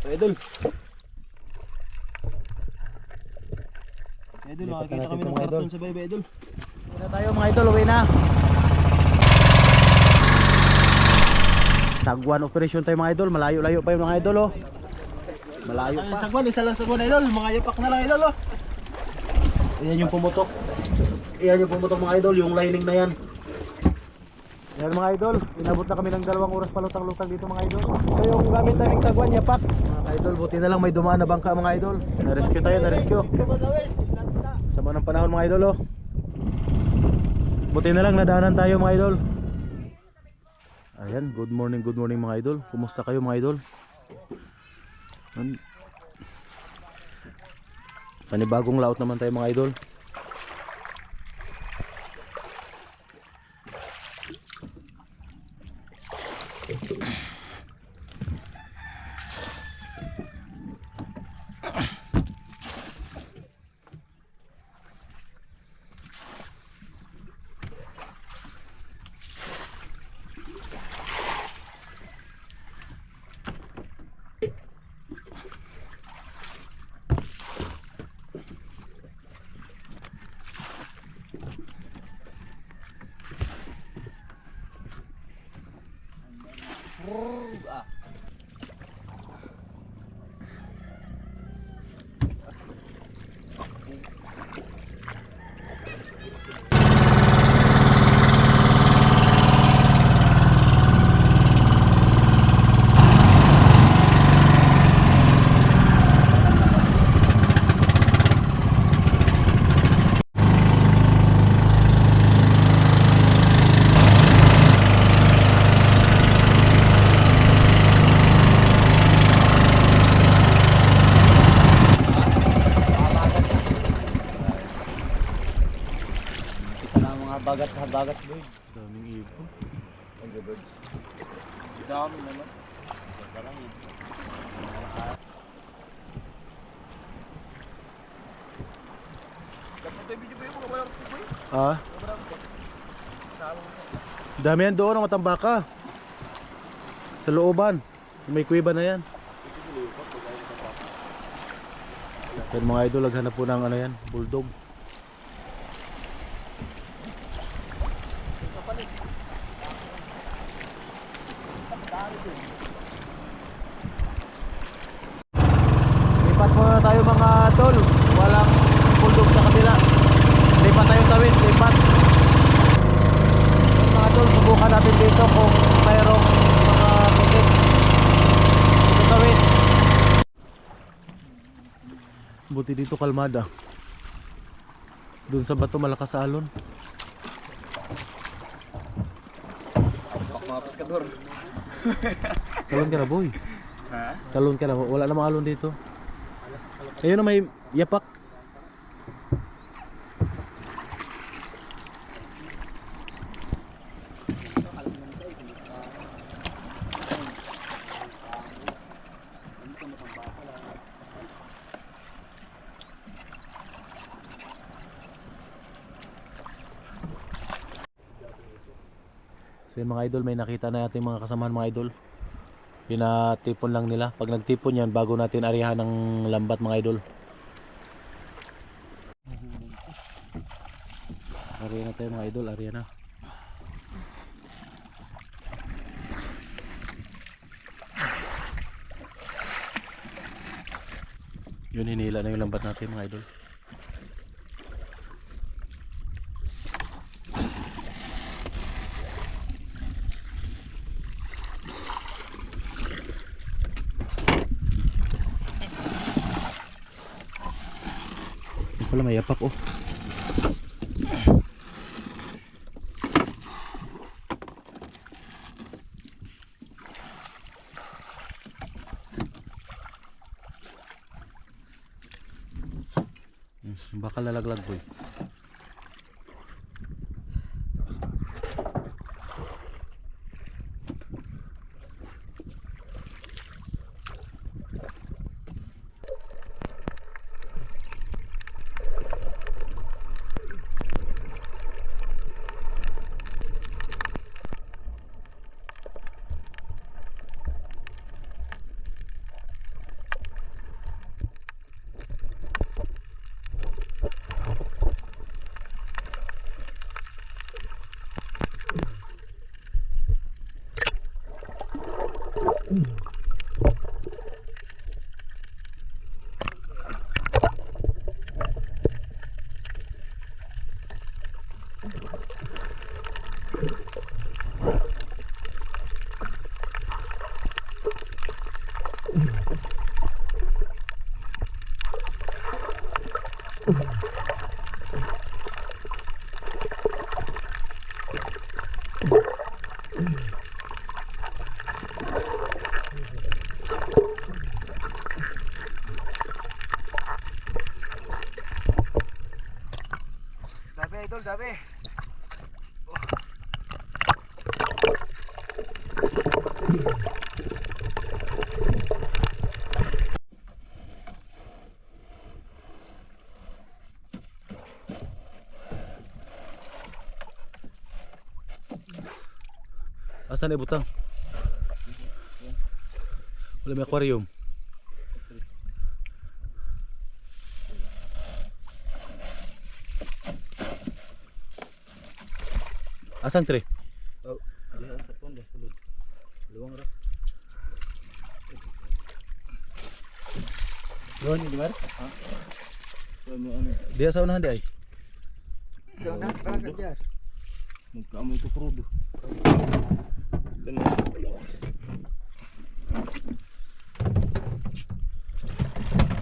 Idol. Idol, makikita kami ng karton sa baby, idol. Uwi na tayo mga idol, uwi na. Sagwan operation tayo mga idol, malayo-layo pa yung mga idol oh. Malayo pa. Sagwan, isa lang sagwan idol, mga yapak na lang idol oh. Ayan yung pumutok. Ayan yung pumutok mga idol, yung lining na yan. Ayan mga idol, inabot na kami ng 2 oras palutang-lutang dito mga idol. Ito yung gamit namin sagwan, yapak. Mga idol, buti na lang may dumaan na bangka mga idol. Na-rescue tayo, na-rescue. Sama ng panahon mga idol oh. Buti na lang nadaanan tayo mga idol. Ayan, good morning mga idol. Kumusta kayo mga idol? Panibagong laot naman tayo mga idol. Bagat sa bagat boy. Daming ibon. Thunderbirds. Dami naman. Masarang yun. Dapat tayo video ba yung mga walang boy? Ah? Dami yan doon ang matambaka. Sa looban. May kuweba na yan. Pero mga idol, naghanap po ng ano yan, bulldog. Lipat muna tayo mga tol. Walang bulldog sa kabila. Lipat tayo sa west, lipat. Mga tol, subukan natin dito kung mayroong mga putik dito sa west. Buti dito kalmada. Doon sa bato malakas sa alon. Mga piskador. Talon ka na boy. Ha? Talon ka na, wala namang alon dito. Ayun na may yapak. So yun mga idol, may nakita na natin mga kasamahan mga idol. Pinatipon lang nila. Pag nagtipon yan, bago natin arihan ng lambat mga idol. Arihan na tayo mga idol, arihan na. Yun, hinila na yung lambat natin mga idol. Wala, may yapak oh. Baka lalaglag boy. Dabi idol, dabi. Asan na ibutang? Wala may aquarium. Asan tre? Oh, diyan sa pond, sulod. Luwang ra. Doon ni Mar? Ha? Ano? Dia sa unahan di ay. Sa unahan pa ka diyan. Magkaamoy to crudo.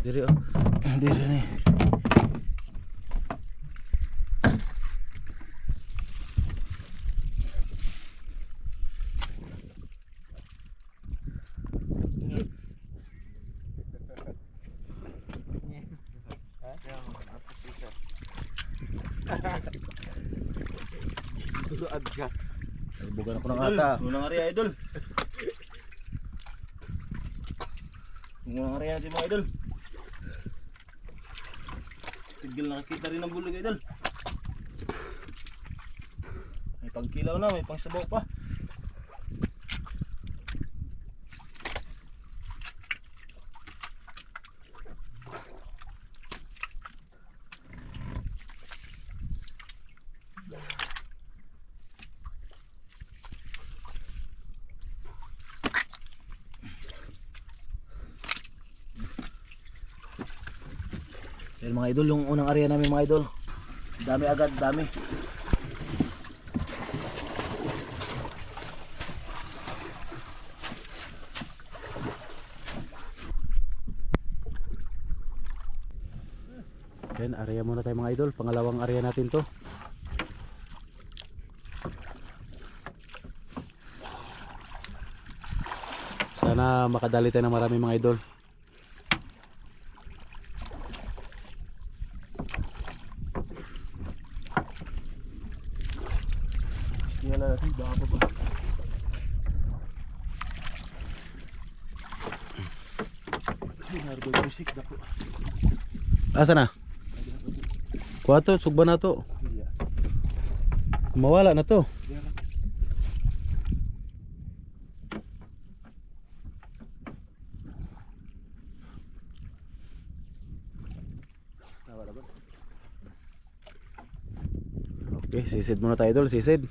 Diri oh. Diri ni. Tuload ka. Bukan ako ng ata. Unang area idol. Unang area natin mga idol. Tigil nakakita rin ng bulig idol. May pangkilaw na, may pangsabaw pa. Yan mga idol, yung unang area namin mga idol. Dami agad, dami. Yan, area muna tayo mga idol. Pangalawang area natin to. Sana makadali tayo ng marami mga idol. Wala natin baba pa. Harga musik dako. Asa na? Kuha to, sugba na to. Mawala na to. Okay, sisid muna tayo idol, sisid.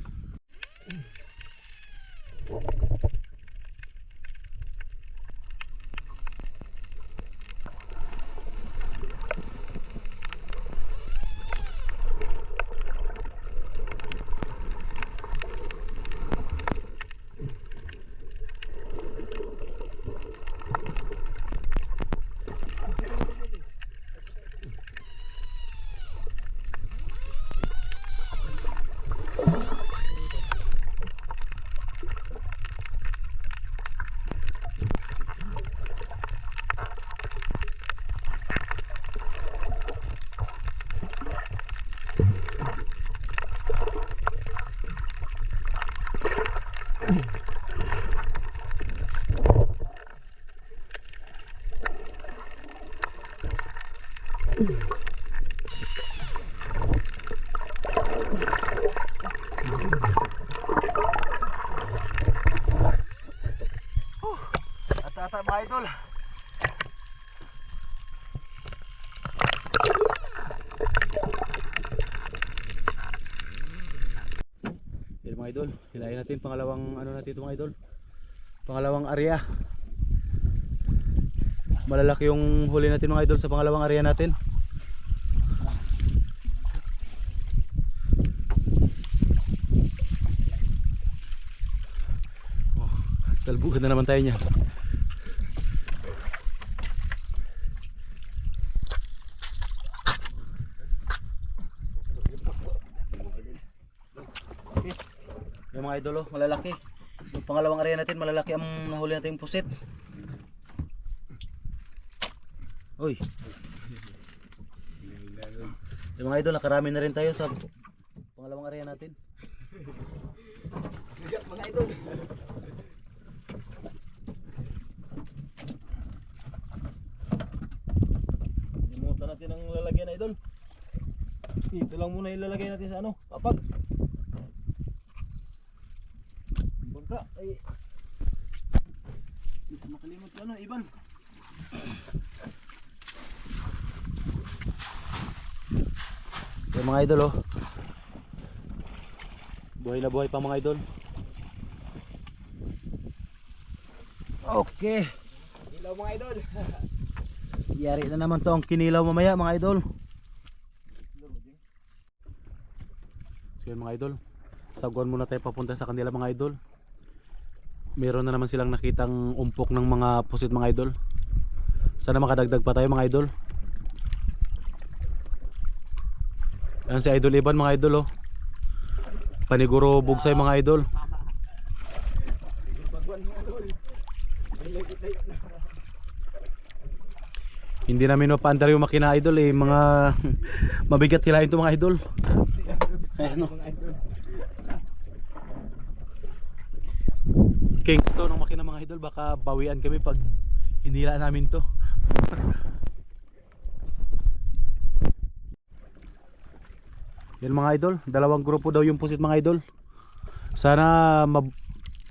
At mga idol. Yan mga idol, hilahin natin pangalawang ano natin ito mga idol. Pangalawang area. Malalaki yung huli natin mga idol sa pangalawang area natin. Oh, talbugan na naman tayo niyan. Yung mga idol, oh, malalaki. Yung pangalawang area natin, malalaki ang nahuli natin yung pusit. Uy. Yung mga idol, nakarami na rin tayo sa pangalawang area natin. Mga idol. Limutan natin ang lalagyan, idol. Ito lang muna ilalagay natin sa ano, papag. Bangka ay hindi makalimot sa ano, Iban. Yung mga idol, oh. Buhay na buhay pa mga idol. Okay. Ilaw mga idol. Yari na naman to ang kinilaw mamaya mga idol. So yun mga idol, saguan muna tayo papunta sa kanila mga idol. Meron na naman silang nakitang umpok ng mga pusit mga idol. Sana makadagdag pa tayo mga idol. Ayan si Idol Iban mga idol, oh. Paniguro bugsay mga idol. Hindi namin mapaandar yung makina idol eh. Mga mabigat hilahin to mga idol. Ayan, oh. Kings to ng makina mga idol. Baka bawian kami pag hinila namin to. Yan mga idol, dalawang grupo daw yung pusit mga idol. Sana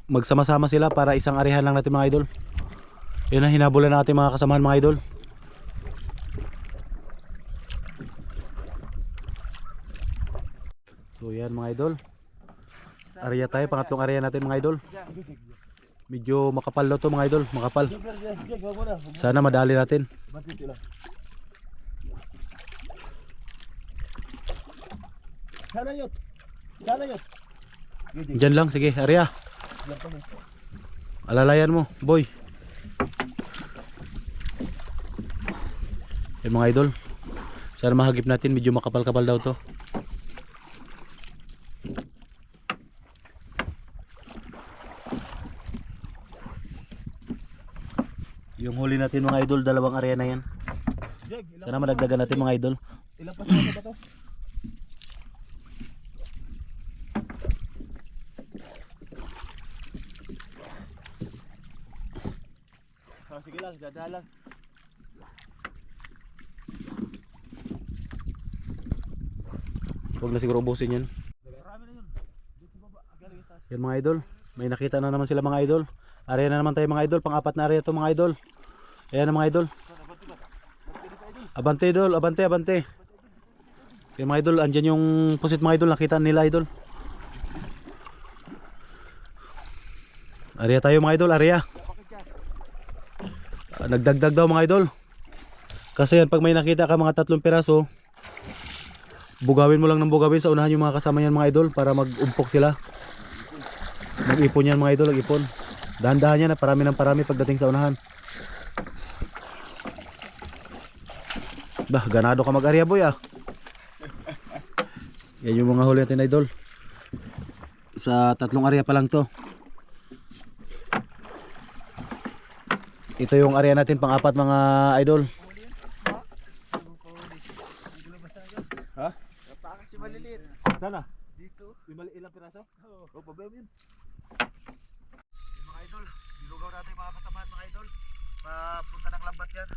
magsama-sama sila para isang arehan lang natin mga idol. Yan ang hinabulan natin mga kasamahan mga idol. So yan mga idol, area tayo, pangatlong area natin mga idol. Medyo makapal daw to mga idol, makapal. Sana madali natin. Sana yun. Sana yun. Diyan lang, sige area. Alalayan mo boy. Yan mga idol, sana mahagip natin, medyo makapal-kapal daw to. Yung huli natin mga idol, dalawang area na yan. Sana madagdagan natin mga idol. Ilang pasada ba to? Sige lang, dadahan lang. Huwag na siguro ubusin yan. Marami na yun. Dito sa baba, galing itaas. Yan mga idol, may nakita na naman sila mga idol. Area na naman tayo mga idol, pang-apat na area to mga idol. Ayan na mga idol. Abante idol, abante, abante. Yan mga idol, andyan yung pusit mga idol, nakita nila idol. Area tayo mga idol, area. Nagdagdag daw mga idol. Kasi yan, pag may nakita ka mga 3 piraso, bugawin mo lang ng bugawin sa unahan yung mga kasama yan mga idol para mag-umpok sila. Mag-ipon yan mga idol, mag-ipon. Dahan-dahan yan, parami ng parami pagdating sa unahan. Bah, ganado ka mag-area boy ah. Yan yung mga huli natin idol. Sa 3 area pa lang to. Ito yung area natin pang-apat mga idol. Ha? Takas yung maliliit. Sana? Dito. Yung ilang piraso? Oo. O, problema yun. Mga idol, nilugaw natin mga kasamahan mga idol. Papunta ng lambat yan.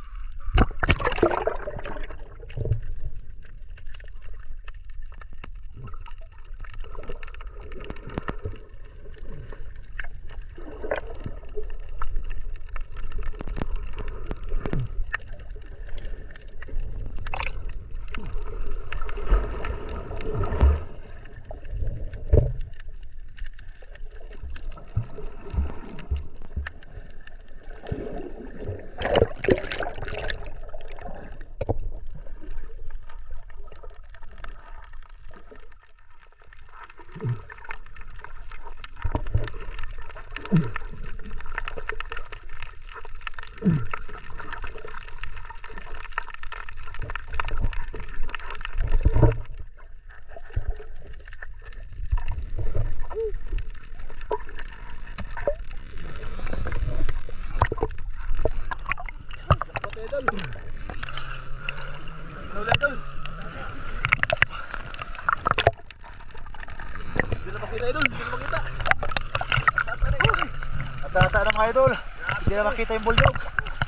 Tata ng mga idol. Hindi na makita yung bulldog.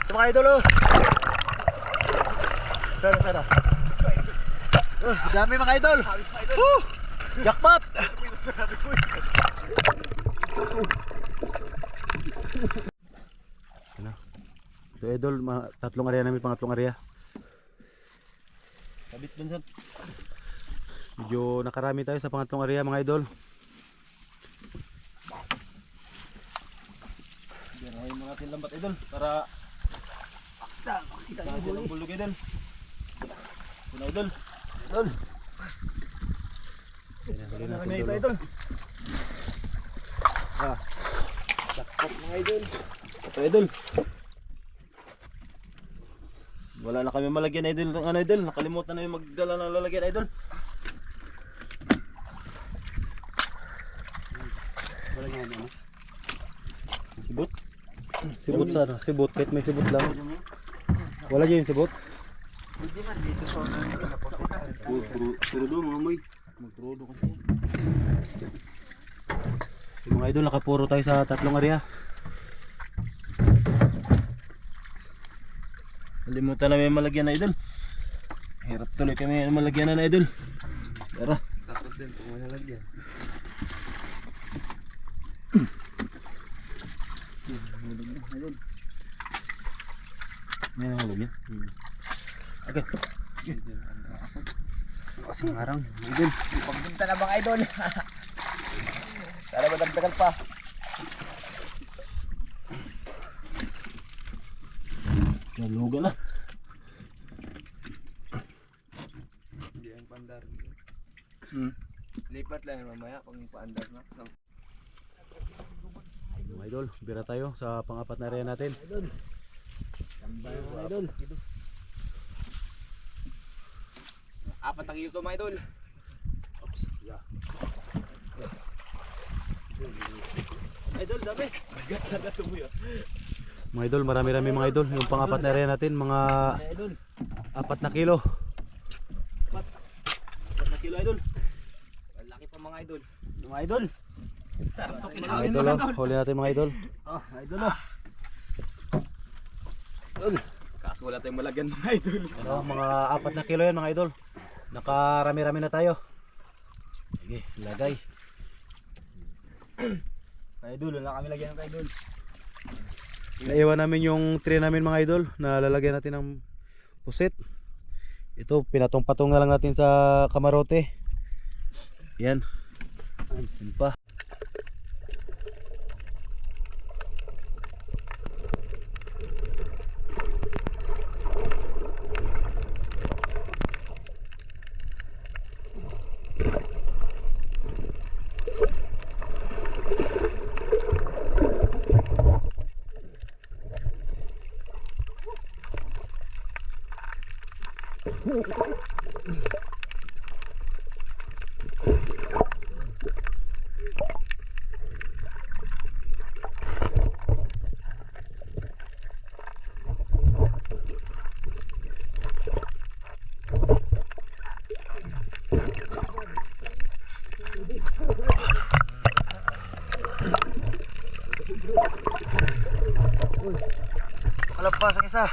Ito mga idol oh. Tara. Dami mga idol. Woo! Jackpot! Ano? Ito idol, tatlong area namin, pangatlong area. Kabit dun sa. Medyo nakarami tayo sa pangatlong area mga idol. Ganahin mo natin lambat idol para makita ng bulldog idol. Kuna idol. Idol. Huli na Huli na idol. idol. Jackpot mga idol. Ito idol. Wala na kami malagyan idol ng ano idol. Nakalimutan na yung magdala ng lalagyan idol. Wala nga ano. Sibot. Sibot sana, sibot, kahit may sibot lang. Wala dyan yung sibot. Puro doon mga may. Magpuro kasi. Yung mga idol, nakapuro tayo sa tatlong area. Nalimutan na may malagyan na idol. Hirap tuloy kami malagyan na idol. Tara. Takot din kung wala lagyan. May nahulog yan. Okay. Kasi ngarang, idol. Pagbunta na bang idol? Sana madagdagan pa. Naluga na. Hindi ang pandar. Lipat lang mamaya pag paandar na. Mga idol, bira tayo sa pang-apat na area natin. Tambay mga idol. Apat ang ito mga idol. Idol, dami. Agad tumuyo. Mga idol, marami-rami mga idol. Yung pang-apat na area natin, mga Idol. 4 na kilo. 4 na kilo idol. Laki pa mga idol. Mga idol. Mga idol, oh. Huli natin mga idol. Idol oh. Idol. Kaso wala tayong malagyan mga idol. Ano, mga 4 na kilo yan mga idol. Nakarami-rami na tayo. Sige, lagay. Idol, wala kami lagyan ng idol. Naiwan namin yung tray namin mga idol na lalagyan natin ng pusit. Ito, pinatong-patong na lang natin sa kamarote. Yan. Yan pa. Kalabas ang isa.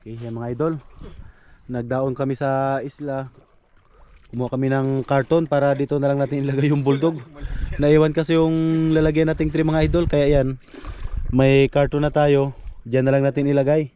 Okay, yan mga idol. Nagdaon kami sa isla. Kumuha kami ng karton para dito na lang natin ilagay yung bulldog. Naiwan kasi yung lalagyan nating tray mga idol. Kaya yan, may karton na tayo. Diyan na lang natin ilagay.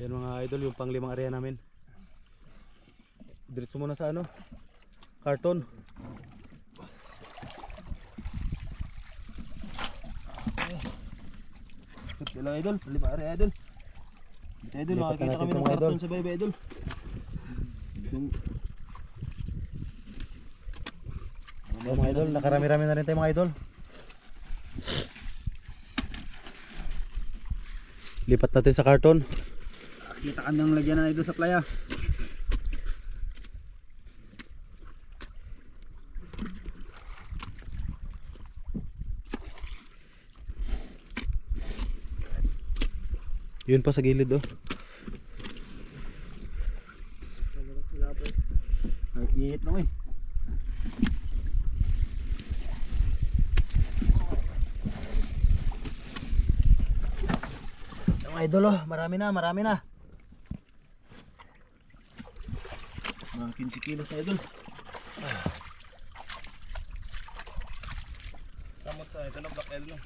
Yan mga idol, yung pang 5 area namin. Diretso muna sa ano, karton. Ito lang idol, 5 area idol. Dito idol, Lipat na makikita natin kami ng itong karton idol. sa bebe idol. Yan mga idol, nakarami-rami na rin tayo mga idol. Lipat natin sa karton. Kita ka ng lagyan na idol sa playa. Yun pa sa gilid oh. Ay, init na eh. Mga idol oh, marami na. Mga 15 kilos na idol. Samot sa ito ng black idol.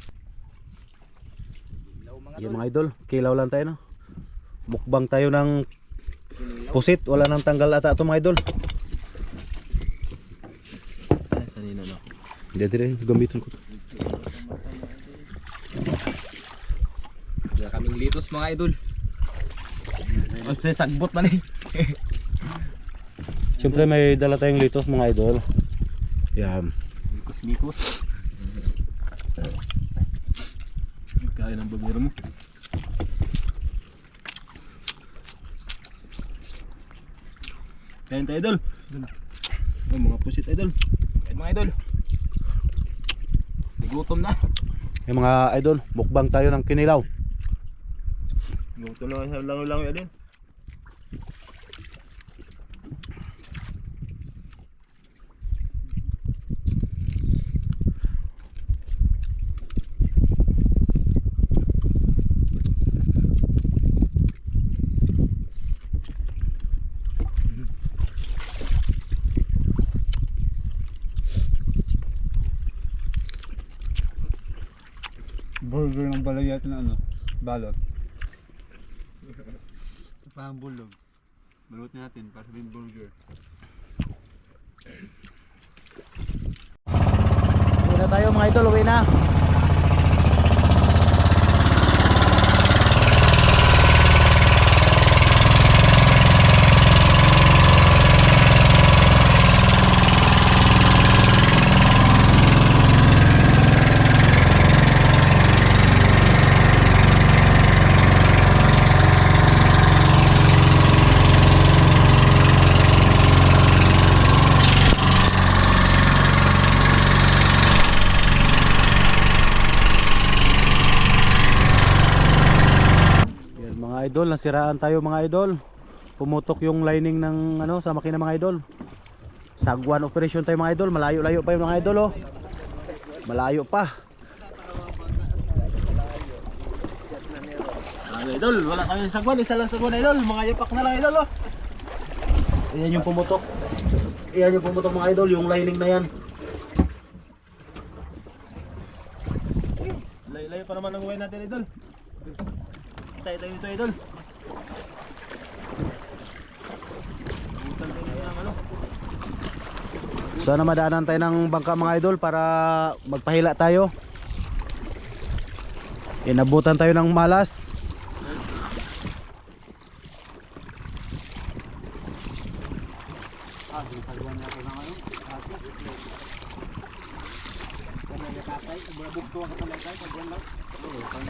Yan mga idol, kilaw lang tayo no. Mukbang tayo ng pusit, wala nang tanggal ata ito mga idol. Ay, sanina no. Hindi dire, gamitin ko. Wala kaming litos mga idol. O sa sagbot man eh. Siyempre may dala tayong litos mga idol. Yan. Mikos. Kaya ng babura mo. Kain tayo idol. Oh, mga pusit idol. Kahit mga idol. Nagutom na. Yung mga idol, mukbang tayo ng kinilaw. Gutom na sa langoy-langoy idol. Burger ng balay na ano, balot. Parang bulog. Balot natin para sabihin burger. Uwi na tayo mga idol, uwi na. Idol, nasiraan tayo mga idol. Pumutok yung lining ng ano sa makina mga idol. Sagwan operation tayo mga idol. Malayo-layo pa yung mga idol oh. Malayo pa. Idol, wala kami sagwan, isa lang sagwan idol. Mga yapak na lang idol oh. Ayan yung pumutok. Ayan yung pumutok mga idol, yung lining na yan. Layo-layo pa naman ang uwi natin idol. Tayo dito idol. Sana madaanan tayo ng bangka mga idol para magpahila tayo. Inabutan tayo ng malas.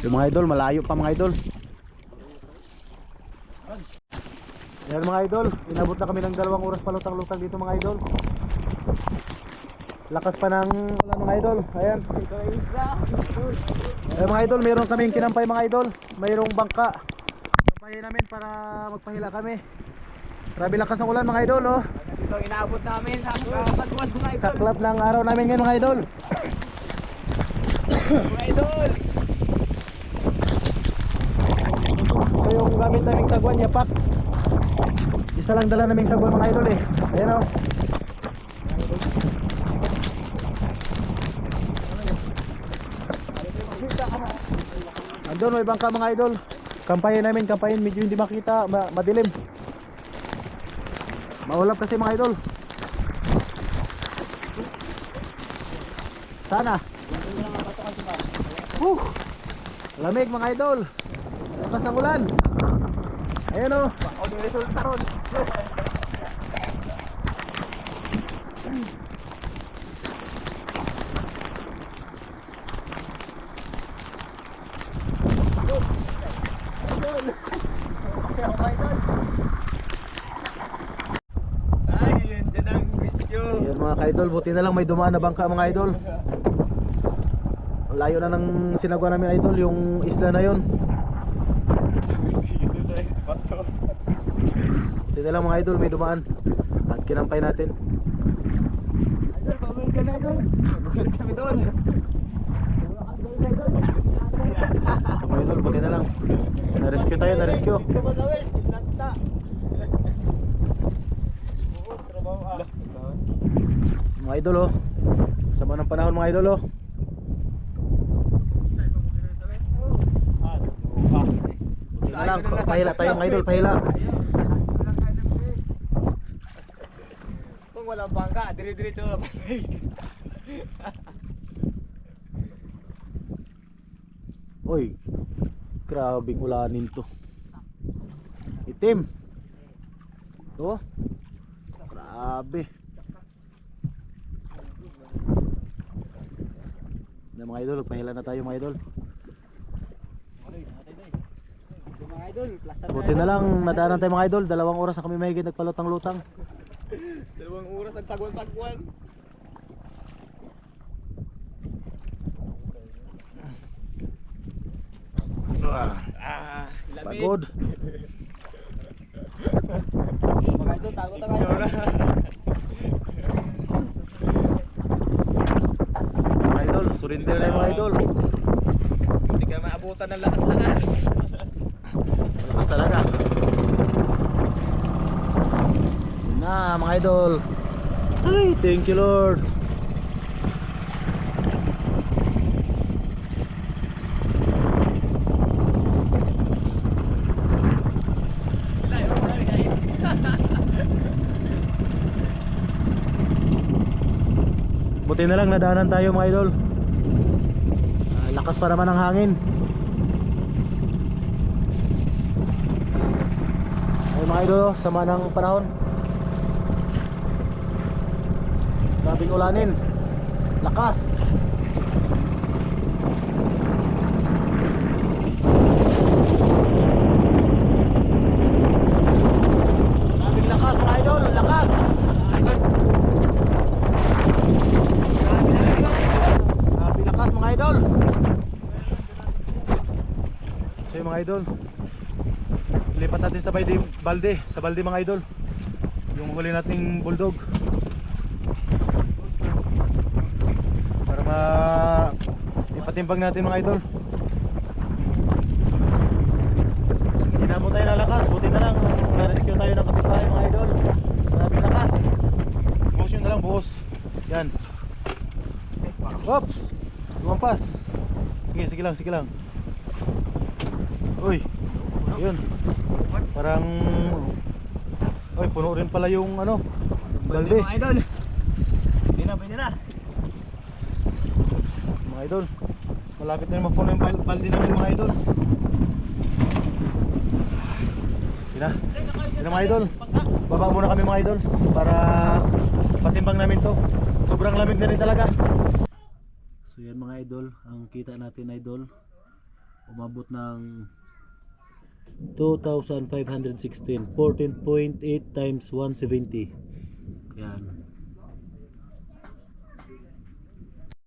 Yung mga idol, malayo pa mga idol. Yan mga idol, inabot na kami ng 2 oras palutang-lutang dito mga idol. Lakas pa ng ulan mga idol. Ayan. Ayan mga idol, mayroon kaming kinampay mga idol. Mayroong bangka. Kampayin namin para magpahila kami. Grabe lakas ng ulan mga idol oh. Ito inaabot namin sa sagwan mga idol. Saklap ng araw namin ngayon mga idol. Mga idol. Ito yung gamit naming sagwan, yapak. Isa lang dala naming sagwan mga idol eh. Ayan oh. Andun may bangka mga idol. Kampayan namin, kampayan. Medyo hindi makita, madilim. Maulap kasi mga idol. Sana. Lamig mga idol. Lakas ng ulan. Ayan o. Ano yung resulta ron? Ay, yun dyan ang rescue. Ayan mga ka-idol, buti na lang may dumaan na bangka mga idol. Ang layo na ng sinagwa namin idol, yung isla na yun. Buti na lang mga idol, may dumaan. At kinampay natin. Idol, pabalik ka na idol. Pabalik kami doon. Ito mga idol, buti na lang. Na-rescue tayo, na-rescue. Mga idol oh. Sama ng panahon mga idol oh. Buti na lang, pahila tayo mga idol, pahila. Kung walang bangka, dire-diretso na pa. Uy, grabing ulanin to. Itim. Oh, grabe. Na mga idol, pahila na tayo mga idol. Mga idol, plaster Buti na lang, nadaanan tayo mga idol. 2 oras na kami mahigit nagpalutang-lutang. 2 oras ang sagwan-sagwan. Lamig. Pagod. Mga idol, takot na kayo. Mga idol, surrender na yung mga idol. Hindi ka maabutan ng lakas-lakas. Malakas talaga. Yun na mga idol. Ay, thank you Lord. Buti na lang nadaanan tayo mga idol. Lakas pa naman ng hangin. Ay mga idol, sama ng panahon. Grabing ulanin. Lakas. Grabing lakas mga idol, lakas. Grabe lakas mga idol. So yung mga idol, lipat natin sa balde mga idol. Yung huli nating bulldog. Para ipatimbang natin mga idol. Hindi na mo tayo nalakas. Buti na lang na-rescue tayo ng kapitbahay mga idol. Maraming lakas. Buhos yun na lang, buhos. Yan. Oops! Lumampas. Sige lang. Uy. Yun. Parang oy, puno rin pala yung ano, balde. Mga idol. Pwede na. Mga idol, malapit na mapuno yung balde namin mga idol. Yun mga idol. Baba muna kami mga idol para patimbang namin to. Sobrang lamig na rin talaga. So yan mga idol, ang kita natin idol, umabot ng 2,516, 14.8 times 170. Yan.